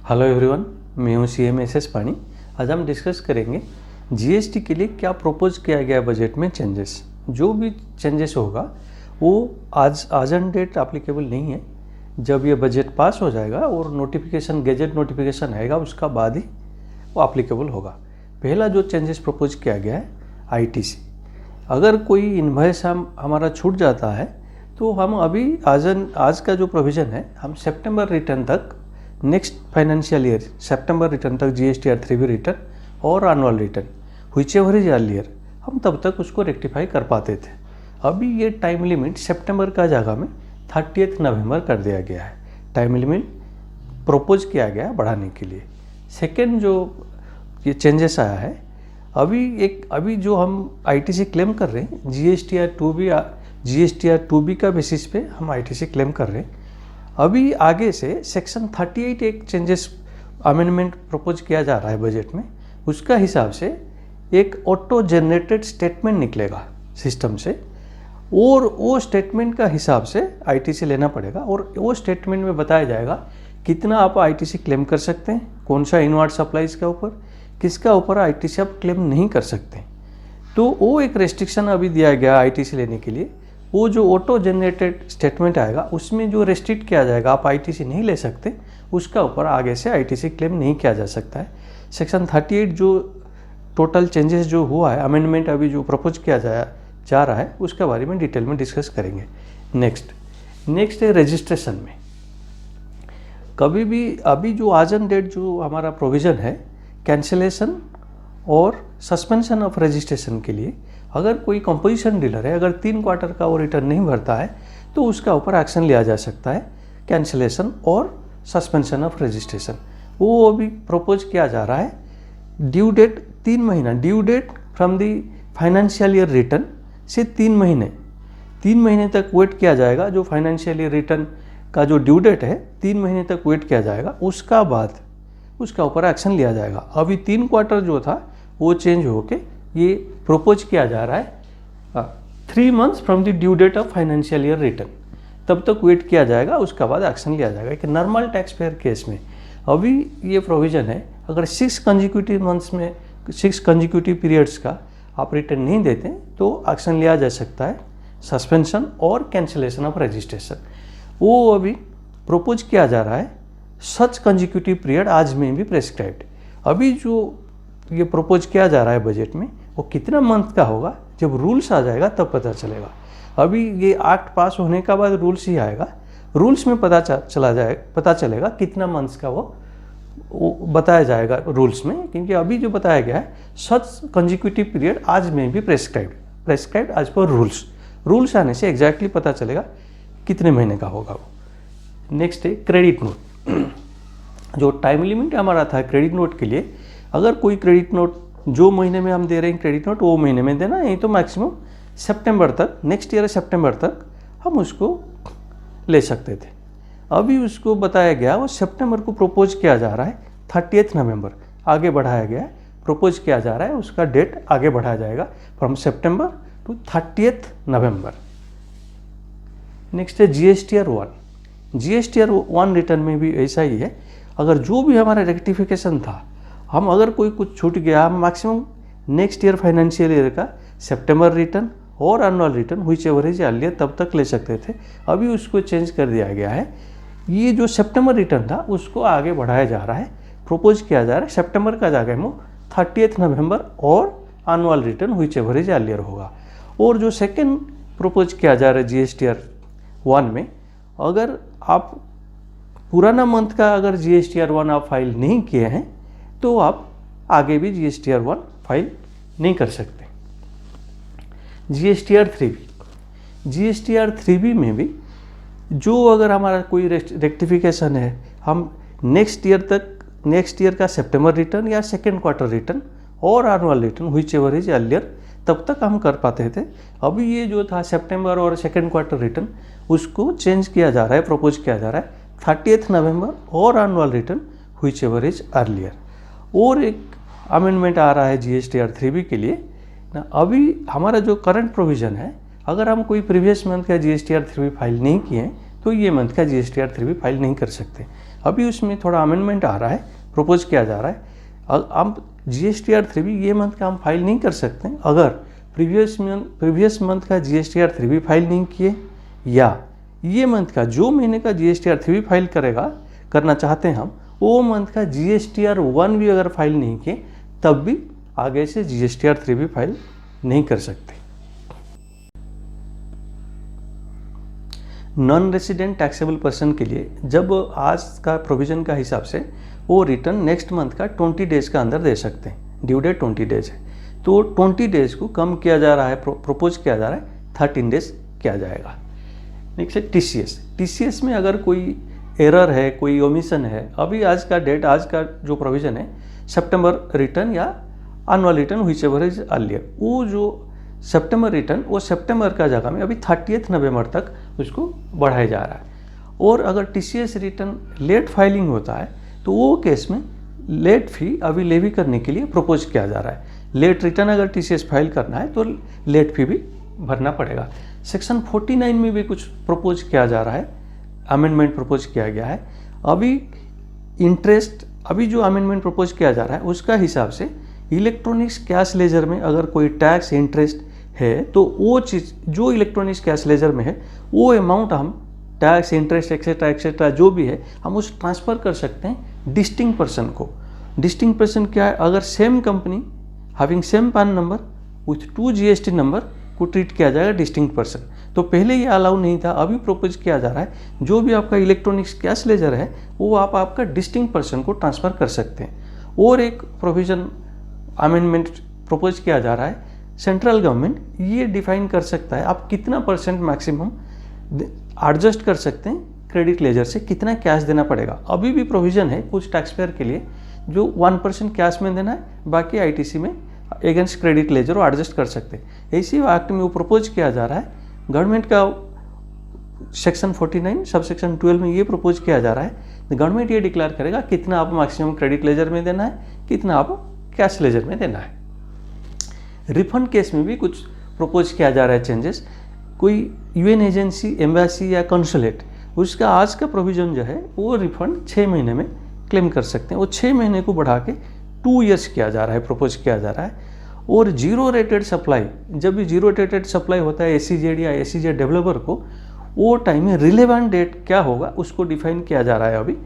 Hello everyone, मैं हूँ CMSS पानी। आज हम डिस्कस करेंगे जीएसटी के लिए क्या प्रपोज किया गया है बजट में चेंजेस। जो भी चेंजेस होगा वो आज एंड डेट एप्लीकेबल नहीं है। जब ये बजट पास हो जाएगा और नोटिफिकेशन गेजेट नोटिफिकेशन आएगा उसका बाद ही वो एप्लीकेबल होगा। पहला जो चेंजेस प्रपोज किया गया है ITC, अगर कोई इनवॉइस हमारा छूट जाता है तो हम अभी आज का जो प्रोविज़न है हम सितंबर रिटर्न तक, नेक्स्ट फाइनेंशियल ईयर सितंबर रिटर्न तक GSTR 3B रिटर्न और annual return whichever is earlier हम तब तक उसको रेक्टिफाई कर पाते थे। अभी ये टाइम लिमिट सितंबर का जगह में 30 नवंबर कर दिया गया है। टाइम लिमिट प्रपोज किया गया है बढ़ाने के लिए। सेकेंड जो ये चेंजेस आया है, अभी जो हम ITC क्लेम कर रहे हैं GSTR 2B का बेसिस पे हम ITC क्लेम कर रहे हैं। अभी आगे से सेक्शन 38 एक चेंजेस अमेंडमेंट प्रपोज किया जा रहा है बजट में। उसका हिसाब से एक ऑटो जनरेटेड स्टेटमेंट निकलेगा सिस्टम से और वो स्टेटमेंट का हिसाब से ITC लेना पड़ेगा और वो स्टेटमेंट में बताया जाएगा कितना आप ITC क्लेम कर सकते हैं, कौन सा इनवर्ड सप्लाईज के ऊपर, किसका ऊपर ITC आप क्लेम नहीं कर सकते। तो वो एक रेस्ट्रिक्शन अभी दिया गया ITC लेने के लिए। वो जो ऑटो जनरेटेड स्टेटमेंट आएगा उसमें जो रेस्ट्रिक्ट किया जाएगा आप ITC नहीं ले सकते, उसका ऊपर आगे से ITC क्लेम नहीं किया जा सकता है। सेक्शन 38 जो टोटल चेंजेस जो हुआ है, अमेंडमेंट अभी जो प्रपोज किया जा रहा है उसके बारे में डिटेल में डिस्कस करेंगे। नेक्स्ट है रजिस्ट्रेशन में। कभी भी अभी जो आज एंड डेट जो हमारा प्रोविज़न है कैंसिलेशन और सस्पेंशन ऑफ रजिस्ट्रेशन के लिए, अगर कोई कंपोजिशन डीलर है अगर 3 क्वार्टर का वो रिटर्न नहीं भरता है तो उसका ऊपर एक्शन लिया जा सकता है, कैंसिलेशन और सस्पेंशन ऑफ रजिस्ट्रेशन। वो अभी प्रपोज किया जा रहा है। ड्यू डेट 3 महीना, due date from the financial year return से 3 महीने तक वेट किया जाएगा। जो फाइनेंशियल ईयर रिटर्न का जो ड्यू डेट है 3 महीने तक वेट किया जाएगा, उसका बाद उसका ऊपर एक्शन लिया जाएगा। अभी 3 क्वार्टर जो था वो चेंज होके ये प्रपोज किया जा रहा है 3 months from the due date of financial year return, तब तक वेट किया जाएगा, उसका बाद एक्शन लिया जाएगा। कि नॉर्मल टैक्स पेयर केस में अभी ये प्रोविज़न है, अगर 6 कंजिक्यूटिव मंथ्स में 6 कंजिक्यूटिव पीरियड्स का आप रिटर्न नहीं देते तो एक्शन लिया जा सकता है, सस्पेंशन और कैंसिलेशन ऑफ रजिस्ट्रेशन। वो अभी प्रपोज किया जा रहा है सच कंजिक्यूटिव पीरियड आज में भी प्रेस्क्राइब्ड। अभी जो ये प्रपोज किया जा रहा है बजट में वो कितना मंथ का होगा, जब रूल्स आ जाएगा तब पता चलेगा। अभी ये एक्ट पास होने का बाद रूल्स ही आएगा, रूल्स में पता चलेगा कितना मंथ्स का वो बताया जाएगा रूल्स में। क्योंकि अभी जो बताया गया है सच कंजिक्यूटिव पीरियड आज में भी प्रेस्क्राइब्ड एज पर रूल्स आने से एग्जैक्टली पता चलेगा कितने महीने का होगा वो। नेक्स्ट है क्रेडिट नोट। जो टाइम लिमिट हमारा था क्रेडिट नोट के लिए, अगर कोई क्रेडिट नोट जो महीने में हम दे रहे हैं क्रेडिट नोट वो महीने में देना, नहीं तो मैक्सिमम सितंबर तक, नेक्स्ट ईयर सितंबर तक हम उसको ले सकते थे। अभी उसको बताया गया वो सितंबर को प्रपोज किया जा रहा है 30 नवंबर आगे बढ़ाया गया है, प्रपोज किया जा रहा है, उसका डेट आगे बढ़ाया जाएगा फ्रॉम सितंबर टू 30 नवंबर। नेक्स्ट है GSTR 1। GSTR 1 रिटर्न में भी ऐसा ही है। अगर जो भी हमारा रेक्टिफिकेशन था, हम अगर कोई कुछ छूट गया, हम maximum next year financial year का सितंबर रिटर्न और annual return whichever is earlier तब तक ले सकते थे। अभी उसको चेंज कर दिया गया है। ये जो सितंबर रिटर्न था उसको आगे बढ़ाया जा रहा है, प्रपोज किया जा रहा है सितंबर का जगह में 30 नवंबर और annual return whichever is earlier होगा। और जो सेकेंड प्रपोज किया जा रहा है GSTR 1 में, अगर आप पुराना मंथ का अगर GSTR 1 आप फाइल नहीं किए हैं तो आप आगे भी GSTR 1 फाइल नहीं कर सकते। GSTR 3B में भी जो अगर हमारा कोई रेक्टिफिकेशन है, हम नेक्स्ट ईयर का सितंबर रिटर्न या सेकेंड क्वार्टर रिटर्न और annual return whichever is earlier तब तक हम कर पाते थे। अभी ये जो था सितंबर और सेकेंड क्वार्टर रिटर्न उसको चेंज किया जा रहा है, प्रपोज किया जा रहा है 30 नवंबर और annual return whichever is earlier. और एक अमेंडमेंट आ रहा है GSTR 3B के लिए ना। अभी हमारा जो करंट प्रोविज़न है, अगर हम कोई प्रीवियस मंथ का GSTR 3B फाइल नहीं किए हैं तो ये मंथ का GSTR3 भी फाइल नहीं कर सकते। अभी उसमें थोड़ा अमेंडमेंट आ रहा है, प्रपोज किया जा रहा है। अब GSTR3 भी ये मंथ का हम फाइल नहीं कर सकते अगर प्रीवियस मंथ का GSTR3 भी फाइल नहीं किए, या ये मंथ का जो महीने का GSTR3 भी फाइल करना चाहते हैं हम, वो मंथ का GSTR1 भी अगर फाइल नहीं किए, तब भी आगे से GSTR3 भी फाइल नहीं कर सकते। नॉन रेसिडेंट टैक्सेबल पर्सन के लिए जब आज का प्रोविजन का हिसाब से वो रिटर्न नेक्स्ट मंथ का 20 डेज का अंदर दे सकते हैं। ड्यू डेट 20 डेज है, तो 20 डेज को कम किया जा रहा है, प्रपोज किया जा रहा है 13 डेज किया जाएगा। नेक्स्ट है TCS में अगर कोई एरर है, कोई ओमिशन है, अभी आज का डेट, आज का जो प्रोविजन है सितंबर रिटर्न या annual return whichever is earlier, वो जो सितंबर रिटर्न वो सितंबर का जगह में अभी 30 नवंबर तक उसको बढ़ाया जा रहा है। और अगर TCS रिटर्न लेट फाइलिंग होता है तो वो केस में लेट फी अभी लेवी करने के लिए प्रपोज किया जा रहा है। लेट रिटर्न अगर TCS फाइल करना है तो लेट फी भी भरना पड़ेगा। सेक्शन 49 में भी कुछ प्रपोज किया जा रहा है, अमेंडमेंट प्रपोज किया गया है। अभी इंटरेस्ट, अभी जो अमेंडमेंट प्रपोज किया जा रहा है उसका हिसाब से इलेक्ट्रॉनिक्स कैश लेजर में अगर कोई टैक्स इंटरेस्ट है तो वो चीज़ जो इलेक्ट्रॉनिक्स कैश लेजर में है वो अमाउंट हम टैक्स इंटरेस्ट एक्सेट्रा जो भी है हम उस ट्रांसफ़र कर सकते हैं डिस्टिंक्ट पर्सन को। डिस्टिंक्ट पर्सन क्या है? अगर same company having same pan number with 2 GST number को ट्रीट किया जाएगा डिस्टिंक्ट पर्सन। तो पहले ये अलाउ नहीं था, अभी प्रपोज किया जा रहा है जो भी आपका इलेक्ट्रॉनिक्स कैश लेजर है वो आप आपका डिस्टिंक्ट पर्सन को ट्रांसफ़र कर सकते हैं। और एक प्रोविज़न अमेंडमेंट प्रपोज किया जा रहा है, सेंट्रल गवर्नमेंट ये डिफाइन कर सकता है आप कितना % मैक्सिमम एडजस्ट कर सकते हैं क्रेडिट लेजर से, कितना कैश देना पड़ेगा। अभी भी प्रोविज़न है कुछ टैक्स पेयर के लिए जो 1% कैश में देना है, बाकी ITC में अगेंस्ट क्रेडिट लेजर वो एडजस्ट कर सकते हैं। इसी एक्ट में वो प्रपोज किया जा रहा है, गवर्नमेंट का सेक्शन 49 सब सेक्शन 12 में ये प्रपोज किया जा रहा है। गवर्नमेंट ये डिक्लेयर करेगा कितना आप मैक्सिमम क्रेडिट लेजर में देना है, कितना आप कैश लेजर में देना है। रिफंड केस में भी कुछ प्रपोज किया जा रहा है चेंजेस। कोई UN एजेंसी, एम्बेसी या कंसुलेट, उसका आज का प्रोविज़न जो है वो रिफंड 6 महीने में क्लेम कर सकते हैं। वो 6 महीने को बढ़ा के 2 ईयर्स किया जा रहा है, प्रपोज किया जा रहा है। और जीरो रेटेड सप्लाई, जब भी जीरो रेटेड सप्लाई होता है SEZ या SEZ डेवलपर को, वो टाइम में रिलेवेंट डेट क्या होगा उसको डिफाइन किया जा रहा है। अभी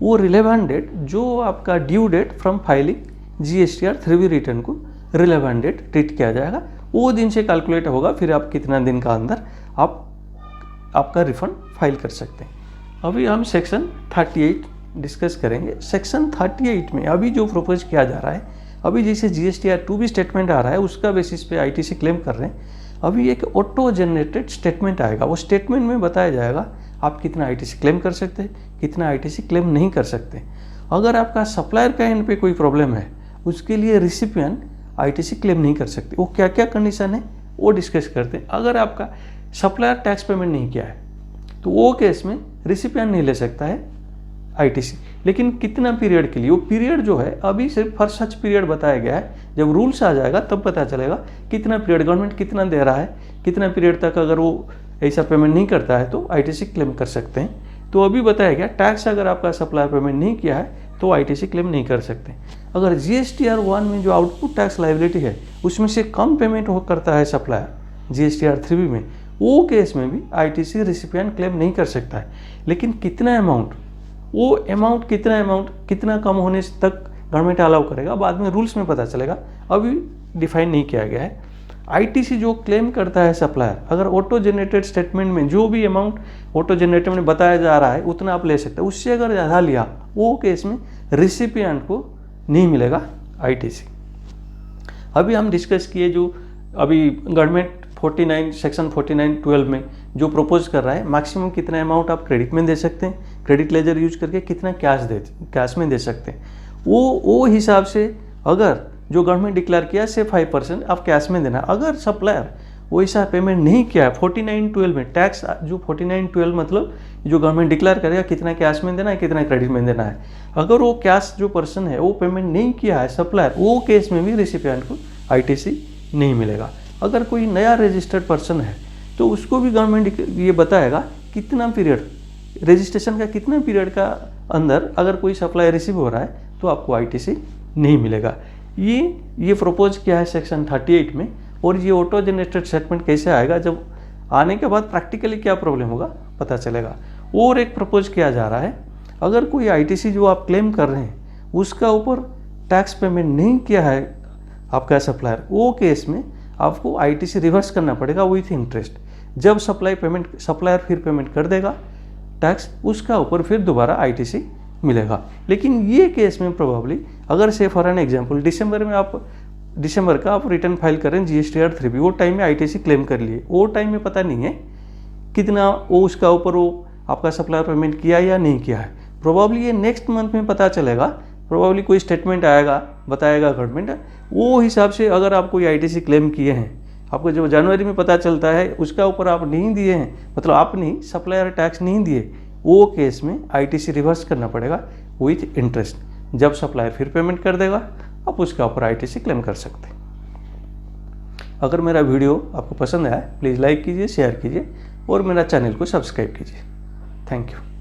वो रिलेवेंट डेट जो आपका due date from filing GSTR3 return को रिलेवेंट डेट ट्रीट किया जाएगा, वो दिन से कैलकुलेट होगा, फिर आप कितना दिन का अंदर आपका रिफंड फाइल कर सकते हैं। अभी हम सेक्शन 38 डिस्कस करेंगे। सेक्शन 38 में अभी जो प्रपोज किया जा रहा है, अभी जैसे GSTR2 भी स्टेटमेंट आ रहा है उसका बेसिस पे ITC क्लेम कर रहे हैं। अभी एक ऑटो जनरेटेड स्टेटमेंट आएगा, वो स्टेटमेंट में बताया जाएगा आप कितना ITC क्लेम कर सकते हैं, कितना ITC क्लेम नहीं कर सकते। अगर आपका सप्लायर का एंड पे कोई प्रॉब्लम है उसके लिए रिसिपिएंट ITC क्लेम नहीं कर सकते। वो क्या क्या कंडीशन है वो डिस्कस करते हैं। अगर आपका सप्लायर टैक्स पेमेंट नहीं किया है तो वो केस में रिसिपिएंट नहीं ले सकता है ITC, लेकिन कितना पीरियड के लिए, वो पीरियड जो है अभी सिर्फ फॉर सच पीरियड बताया गया है। जब रूल्स आ जाएगा तब पता चलेगा कितना पीरियड गवर्नमेंट कितना दे रहा है, कितना पीरियड तक अगर वो ऐसा पेमेंट नहीं करता है तो ITC क्लेम कर सकते हैं। तो अभी बताया गया टैक्स अगर आपका सप्लायर पेमेंट नहीं किया है तो ITC क्लेम नहीं कर सकते। अगर GSTR1 में जो आउटपुट टैक्स लायबिलिटी है उसमें से कम पेमेंट हो करता है सप्लायर GSTR3 में, वो केस में भी ITC रिसिपिएंट क्लेम नहीं कर सकता है। लेकिन कितना अमाउंट, वो अमाउंट कितना कम होने तक गवर्नमेंट अलाउ करेगा, बाद में रूल्स में पता चलेगा, अभी डिफाइन नहीं किया गया है। ITC जो क्लेम करता है सप्लायर, अगर ऑटो जनरेटेड स्टेटमेंट में जो भी अमाउंट ऑटो जनरेटेड में बताया जा रहा है उतना आप ले सकते हैं, उससे अगर ज़्यादा लिया वो केस में रिसिपिएंट को नहीं मिलेगा ITC। अभी हम डिस्कस किए जो अभी गवर्नमेंट 49 सेक्शन 49(12) में जो प्रपोज कर रहा है, मैक्सिमम कितना अमाउंट आप क्रेडिट में दे सकते हैं, क्रेडिट लेजर यूज करके कितना कैश में दे सकते हैं, वो हिसाब से अगर जो गवर्नमेंट डिक्लेयर किया से 5% आप कैश में देना। अगर सप्लायर वैसा पेमेंट नहीं किया 49(12) में, टैक्स जो 49(12) मतलब जो गवर्नमेंट डिक्लेयर करेगा कितना कैश में देना है, कितना क्रेडिट में देना है, अगर वो कैश जो पर्सन है वो पेमेंट नहीं किया है सप्लायर, वो केस में भी रिसिपिएंट को ITC नहीं मिलेगा। अगर कोई नया रजिस्टर्ड पर्सन है तो उसको भी गवर्नमेंट ये बताएगा कितना पीरियड रजिस्ट्रेशन का कितना पीरियड का अंदर अगर कोई सप्लाई रिसीव हो रहा है तो आपको आईटीसी नहीं मिलेगा। ये प्रपोज किया है सेक्शन 38 में। और ये ऑटो जनरेटेड स्टेटमेंट कैसे आएगा, जब आने के बाद प्रैक्टिकली क्या प्रॉब्लम होगा पता चलेगा। और एक प्रपोज किया जा रहा है, अगर कोई आईटीसी जो आप क्लेम कर रहे हैं उसका ऊपर टैक्स पेमेंट नहीं किया है आपका सप्लायर, वो केस में आपको आईटीसी रिवर्स करना पड़ेगा विथ इंटरेस्ट। जब सप्लायर फिर पेमेंट कर देगा टैक्स, उसका ऊपर फिर दोबारा आईटीसी मिलेगा। लेकिन ये केस में प्रोबेबली अगर से फॉर एन एग्जांपल दिसंबर का आप रिटर्न फाइल करें जीएसटीआर 3B, वो टाइम में आईटीसी क्लेम कर लिए, वो टाइम में पता नहीं है कितना वो उसका ऊपर वो आपका सप्लायर पेमेंट किया या नहीं किया है। प्रोबेबली ये नेक्स्ट मंथ में पता चलेगा, प्रोबेबली कोई स्टेटमेंट आएगा, बताएगा गवर्नमेंट, वो हिसाब से अगर आप कोई आईटीसी क्लेम किए हैं, आपको जो जनवरी में पता चलता है उसका ऊपर आप नहीं दिए हैं, मतलब आप नहीं सप्लायर टैक्स नहीं दिए, वो केस में आईटीसी रिवर्स करना पड़ेगा विथ इंटरेस्ट। जब सप्लायर फिर पेमेंट कर देगा आप उसका ऊपर आईटीसी क्लेम कर सकते हैं। अगर मेरा वीडियो आपको पसंद आया प्लीज़ लाइक कीजिए, शेयर कीजिए और मेरा चैनल को सब्सक्राइब कीजिए। Thank you.